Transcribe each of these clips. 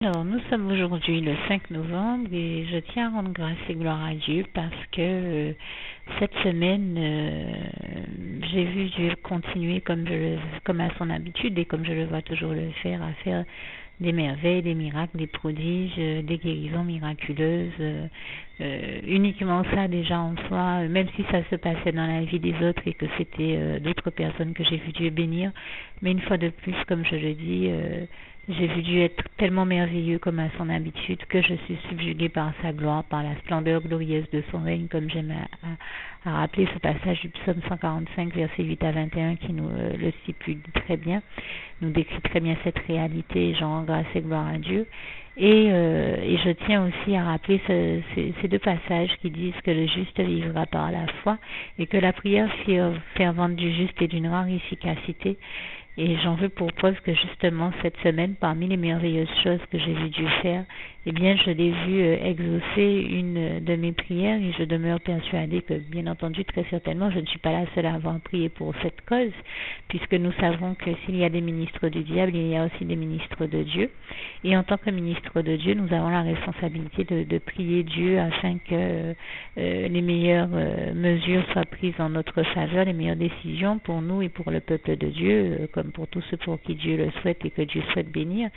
Alors, nous sommes aujourd'hui le 5 novembre et je tiens à rendre grâce et gloire à Dieu parce que cette semaine, j'ai vu Dieu continuer comme à son habitude et comme je le vois toujours le faire, à faire des merveilles, des miracles, des prodiges, des guérisons miraculeuses. Uniquement ça déjà en soi, même si ça se passait dans la vie des autres et que c'était d'autres personnes que j'ai vu Dieu bénir. Mais une fois de plus, comme je le dis, j'ai vu Dieu être tellement merveilleux comme à son habitude que je suis subjuguée par sa gloire, par la splendeur glorieuse de son règne, comme j'aime à rappeler ce passage du psaume 145, versets 8 à 21 qui nous le stipule très bien, nous décrit très bien cette réalité et j'en rends grâce et gloire à Dieu. Et je tiens aussi à rappeler ces deux passages qui disent que le juste vivra par la foi et que la prière fervente du juste est d'une rare efficacité. Et j'en veux pour preuve que justement cette semaine, parmi les merveilleuses choses que j'ai vu Dieu faire, eh bien je l'ai vu exaucer une de mes prières et je demeure persuadée que bien entendu très certainement je ne suis pas la seule à avoir prié pour cette cause, puisque nous savons que s'il y a des ministres du diable, il y a aussi des ministres de Dieu. Et en tant que ministres de Dieu, nous avons la responsabilité de prier Dieu afin que les meilleures mesures soient prises en notre faveur, les meilleures décisions pour nous et pour le peuple de Dieu, comme pour tous ceux pour qui Dieu le souhaite et que Dieu souhaite bénir.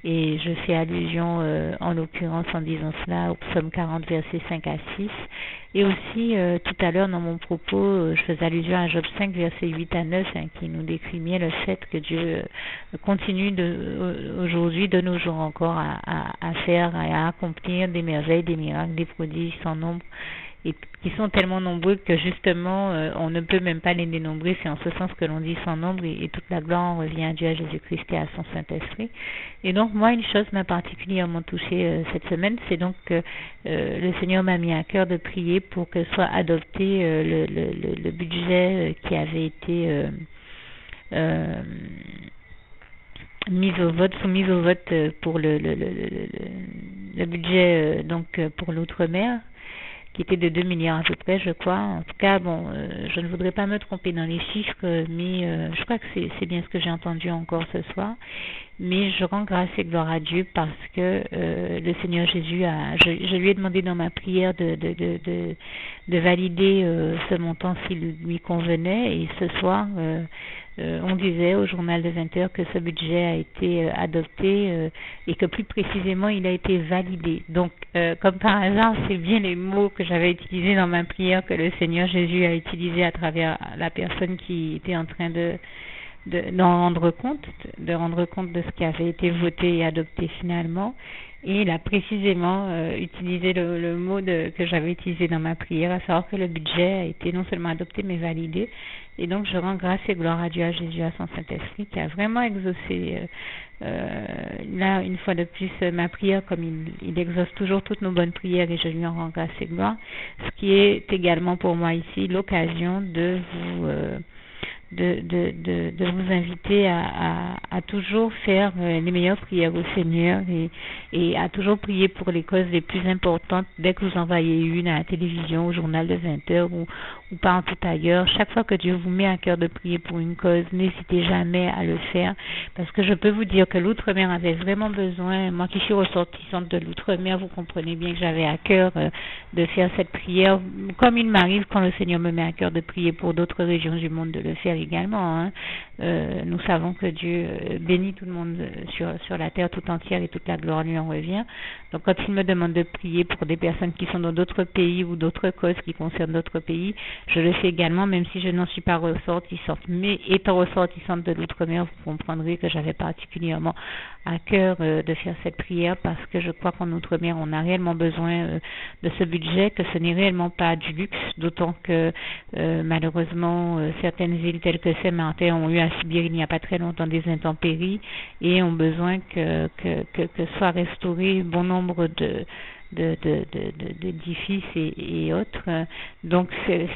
Et je fais allusion en l'occurrence en disant cela au psaume 40 versets 5 à 6 et aussi tout à l'heure dans mon propos je faisais allusion à Job 5 versets 8 à 9 qui nous décrit bien le fait que Dieu continue aujourd'hui de nos jours encore à faire et à accomplir des merveilles, des miracles, des prodiges sans nombre et qui sont tellement nombreux que justement on ne peut même pas les dénombrer. C'est en ce sens que l'on dit sans nombre et toute la gloire revient à Dieu, à Jésus-Christ et à son Saint-Esprit. Et donc moi une chose m'a particulièrement touchée cette semaine, c'est donc que le Seigneur m'a mis à cœur de prier pour que soit adopté le budget qui avait été soumis au vote pour le budget donc pour l'outre-mer, qui était de 2 milliards à peu près, je crois. En tout cas, bon, je ne voudrais pas me tromper dans les chiffres, mais je crois que c'est bien ce que j'ai entendu encore ce soir. Mais je rends grâce et gloire à Dieu parce que le Seigneur Jésus je lui ai demandé dans ma prière de valider ce montant s'il lui convenait. Et ce soir, on disait au journal de 20h que ce budget a été adopté et que plus précisément il a été validé. Donc comme par hasard, c'est bien les mots que j'avais utilisés dans ma prière que le Seigneur Jésus a utilisé à travers la personne qui était en train d'en rendre compte, de rendre compte de ce qui avait été voté et adopté finalement. Et il a précisément utilisé le mot que j'avais utilisé dans ma prière, à savoir que le budget a été non seulement adopté mais validé. Et donc je rends grâce et gloire à Dieu, à Jésus, à son Saint-Esprit qui a vraiment exaucé là une fois de plus ma prière, comme il exauce toujours toutes nos bonnes prières et je lui en rends grâce et gloire. Ce qui est également pour moi ici l'occasion de vous inviter à toujours faire les meilleures prières au Seigneur et à toujours prier pour les causes les plus importantes dès que vous en voyez une à la télévision, au journal de 20h ou partout ailleurs. Chaque fois que Dieu vous met à cœur de prier pour une cause, n'hésitez jamais à le faire parce que je peux vous dire que l'outre-mer avait vraiment besoin. Moi qui suis ressortissante de l'outre-mer, vous comprenez bien que j'avais à cœur de faire cette prière, comme il m'arrive quand le Seigneur me met à cœur de prier pour d'autres régions du monde de le faire également. Hein. Nous savons que Dieu bénit tout le monde sur la terre tout entière et toute la gloire lui en revient. Donc quand il me demande de prier pour des personnes qui sont dans d'autres pays ou d'autres causes qui concernent d'autres pays, je le fais également, même si je n'en suis pas ressortissante. Mais étant ressortissante de l'outre-mer, vous comprendrez que j'avais particulièrement à cœur de faire cette prière parce que je crois qu'en outre-mer, on a réellement besoin de ce budget, que ce n'est réellement pas du luxe, d'autant que malheureusement certaines îles telles que Saint-Martin ont eu à subir il n'y a pas très longtemps des intempéries et ont besoin que soit restauré bon nombre d'édifices et autres. Donc ces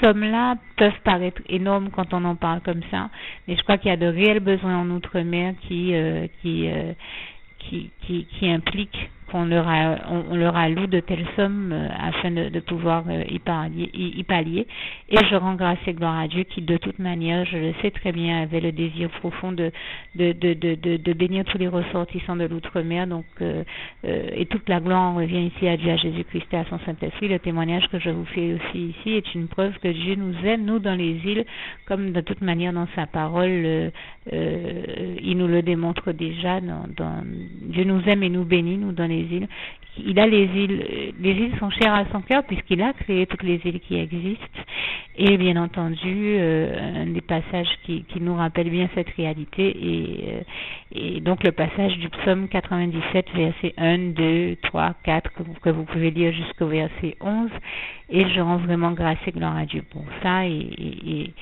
sommes-là peuvent paraître énormes quand on en parle comme ça, mais je crois qu'il y a de réels besoins en outre-mer qui impliquent qu'on on leur alloue de telles sommes afin de pouvoir y pallier. Et je rends grâce et gloire à Dieu qui, de toute manière, je le sais très bien, avait le désir profond de bénir tous les ressortissants de l'outre-mer. Donc, et toute la gloire en revient ici à Dieu, à Jésus-Christ et à son Saint-Esprit. Le témoignage que je vous fais aussi ici est une preuve que Dieu nous aime, nous, dans les îles, comme de toute manière dans sa parole, il nous le démontre déjà. Dieu nous aime et nous bénit, nous, dans les îles. Il a les îles sont chères à son cœur puisqu'il a créé toutes les îles qui existent. Et bien entendu, un des passages qui nous rappelle bien cette réalité et donc le passage du psaume 97, versets 1, 2, 3, 4, que vous pouvez lire jusqu'au verset 11. Et je rends vraiment grâce et gloire à Dieu pour ça. Et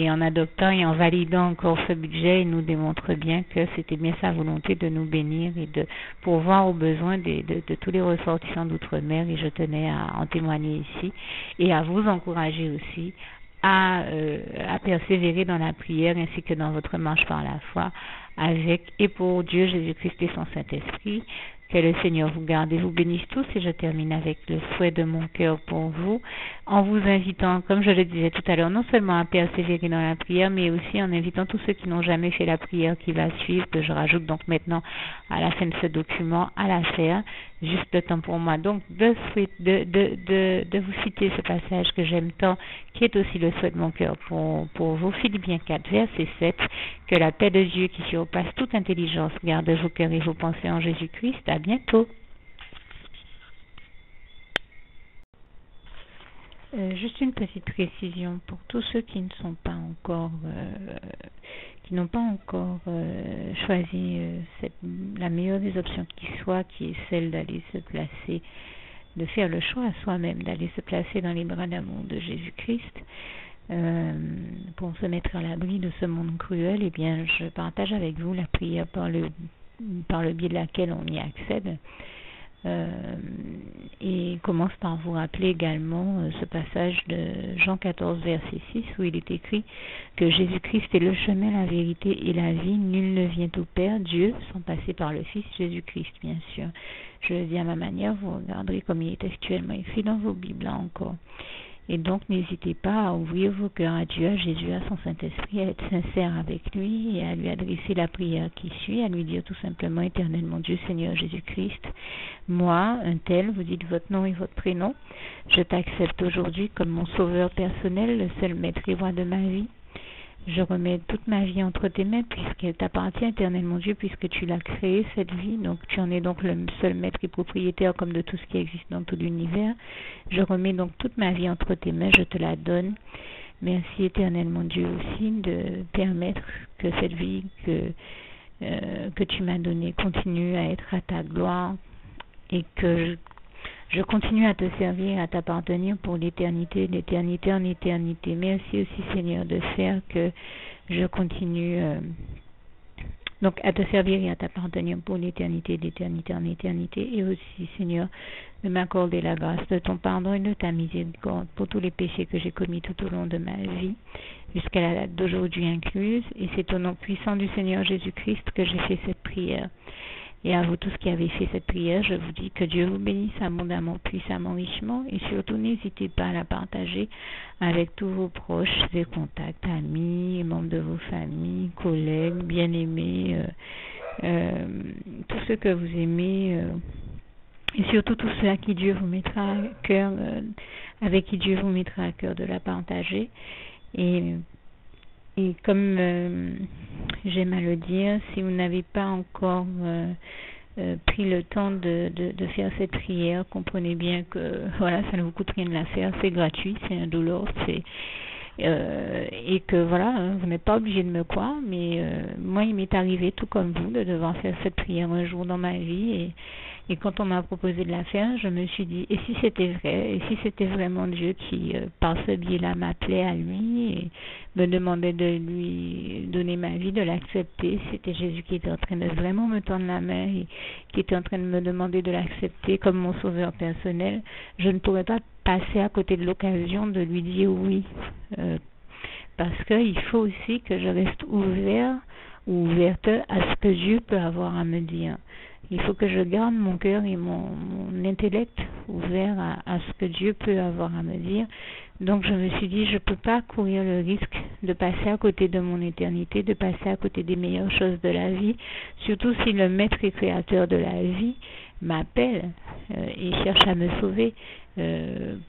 en adoptant et en validant encore ce budget, il nous démontre bien que c'était bien sa volonté de nous bénir et de pourvoir aux besoins de tous les ressortissants d'outre-mer. Et je tenais à en témoigner ici et à vous encourager aussi à persévérer dans la prière ainsi que dans votre marche par la foi avec et pour Dieu, Jésus-Christ et son Saint-Esprit. Que le Seigneur vous garde et vous bénisse tous. Et je termine avec le souhait de mon cœur pour vous, en vous invitant, comme je le disais tout à l'heure, non seulement à persévérer dans la prière, mais aussi en invitant tous ceux qui n'ont jamais fait la prière qui va suivre, que je rajoute donc maintenant à la fin de ce document, à la faire. Juste le temps pour moi donc de vous citer ce passage que j'aime tant, qui est aussi le souhait de mon cœur pour vous. Philippiens 4, verset 7. Que la paix de Dieu qui surpasse toute intelligence garde vos cœurs et vos pensées en Jésus-Christ. À bientôt. Juste une petite précision pour tous ceux qui ne sont pas encore, qui n'ont pas encore choisi la meilleure des options qui soit, qui est celle d'aller se placer, de faire le choix à soi-même, d'aller se placer dans les bras d'amour de Jésus-Christ. Pour se mettre à l'abri de ce monde cruel, eh bien, je partage avec vous la prière par le biais de laquelle on y accède. Et commence par vous rappeler également ce passage de Jean 14, verset 6, où il est écrit que Jésus-Christ est le chemin, la vérité et la vie. Nul ne vient au Père, Dieu, sans passer par le Fils Jésus-Christ, bien sûr. Je le dis à ma manière, vous regarderez comme il est actuellement écrit dans vos Bibles là encore. Et donc, n'hésitez pas à ouvrir vos cœurs à Dieu, à Jésus, à son Saint-Esprit, à être sincère avec lui et à lui adresser la prière qui suit, à lui dire tout simplement, Éternel mon Dieu, Seigneur Jésus-Christ, moi, un tel, vous dites votre nom et votre prénom, je t'accepte aujourd'hui comme mon sauveur personnel, le seul maître et roi de ma vie. Je remets toute ma vie entre tes mains puisqu'elle t'appartient, Éternel mon Dieu, puisque tu l'as créée, cette vie. Donc tu en es donc le seul maître et propriétaire comme de tout ce qui existe dans tout l'univers. Je remets donc toute ma vie entre tes mains, je te la donne. Merci, Éternel mon Dieu, aussi de permettre que cette vie que tu m'as donnée continue à être à ta gloire et que je continue à te servir, à t'appartenir pour l'éternité, d'éternité en éternité. Merci aussi, Seigneur, de faire que je continue donc à te servir et à t'appartenir pour l'éternité, d'éternité en éternité. Et aussi, Seigneur, de m'accorder la grâce de ton pardon et de ta miséricorde pour tous les péchés que j'ai commis tout au long de ma vie, jusqu'à la date d'aujourd'hui incluse. Et c'est au nom puissant du Seigneur Jésus-Christ que j'ai fait cette prière. Et à vous tous qui avez fait cette prière, je vous dis que Dieu vous bénisse abondamment, puissamment, richement. Et surtout, n'hésitez pas à la partager avec tous vos proches et contacts, amis, membres de vos familles, collègues, bien-aimés, tous ceux que vous aimez, et surtout tous ceux à qui Dieu vous mettra à cœur, avec qui Dieu vous mettra à cœur de la partager. Et comme j'aime à le dire, si vous n'avez pas encore pris le temps de faire cette prière, comprenez bien que voilà, ça ne vous coûte rien de la faire, c'est gratuit, c'est indolore, et que voilà, vous n'êtes pas obligé de me croire, mais moi il m'est arrivé tout comme vous de devoir faire cette prière un jour dans ma vie, et quand on m'a proposé de la faire, je me suis dit, et si c'était vrai, et si c'était vraiment Dieu qui, par ce biais-là, m'appelait à lui et me demandait de lui donner ma vie, de l'accepter, c'était Jésus qui était en train de vraiment me tendre la main et qui était en train de me demander de l'accepter comme mon sauveur personnel, je ne pourrais pas passer à côté de l'occasion de lui dire oui, parce qu'il faut aussi que je reste ouvert ou ouverte à ce que Dieu peut avoir à me dire. Il faut que je garde mon cœur et mon intellect ouvert à ce que Dieu peut avoir à me dire. Donc je me suis dit, je ne peux pas courir le risque de passer à côté de mon éternité, de passer à côté des meilleures choses de la vie, surtout si le maître et créateur de la vie m'appelle et cherche à me sauver.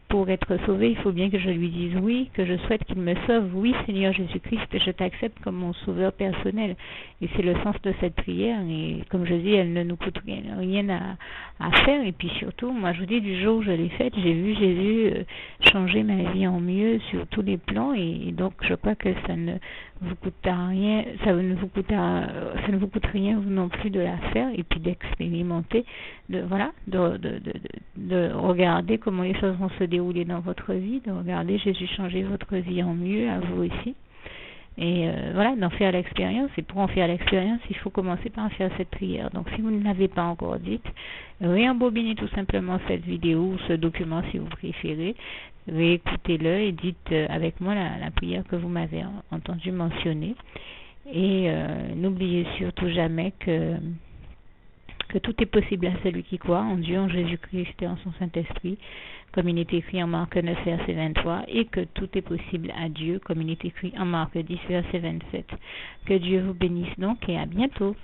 Pour être sauvé, il faut bien que je lui dise oui, que je souhaite qu'il me sauve. Oui, Seigneur Jésus-Christ, je t'accepte comme mon sauveur personnel. Et c'est le sens de cette prière. Et comme je dis, elle ne nous coûte rien à faire. Et puis surtout, moi je vous dis, du jour où je l'ai faite, j'ai vu changer ma vie en mieux sur tous les plans. Et donc je crois que ça ne vous coûtera rien, ça ne vous coûte rien vous non plus de la faire et puis d'expérimenter, de regarder comment les choses vont se dérouler dans votre vie, de regarder Jésus changer votre vie en mieux, à vous aussi. Et d'en faire l'expérience. Et pour en faire l'expérience, il faut commencer par faire cette prière. Donc si vous ne l'avez pas encore dite, réembobinez tout simplement cette vidéo ou ce document si vous préférez, réécoutez-le et dites avec moi la prière que vous m'avez entendu mentionner. Et n'oubliez surtout jamais que tout est possible à celui qui croit en Dieu, en Jésus-Christ et en son Saint-Esprit, comme il est écrit en Marc 9, verset 23, et que tout est possible à Dieu, comme il est écrit en Marc 10, verset 27. Que Dieu vous bénisse donc et à bientôt.